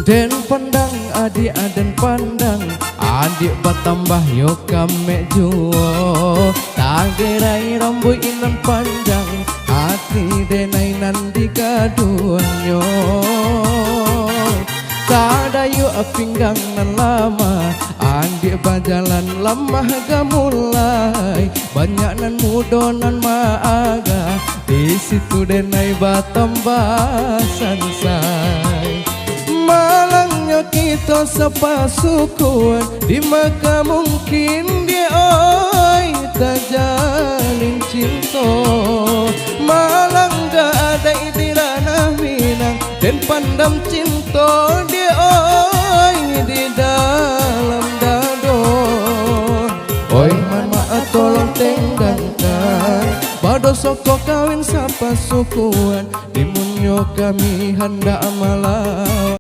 Den pandang adik aden pandang, adik batambah yo kame juo. Tagerai rambut inan panjang, hati denai nandi kaduanyo. Tadayu pinggang nan lama, adik bajalan lamah gamulai. Banyak nan mudo nan maaga, di situ denai batambah sansai. Malangnya kita sepasukuan, di maka mungkin dia oi tak jalin cinta. Malang gak ada itirana minang, dan pandam cinta dia oi di dalam dado. Oi mama tolong tenggangkan, bado soko kawin sapasukuan, di munyo kami hendak malam.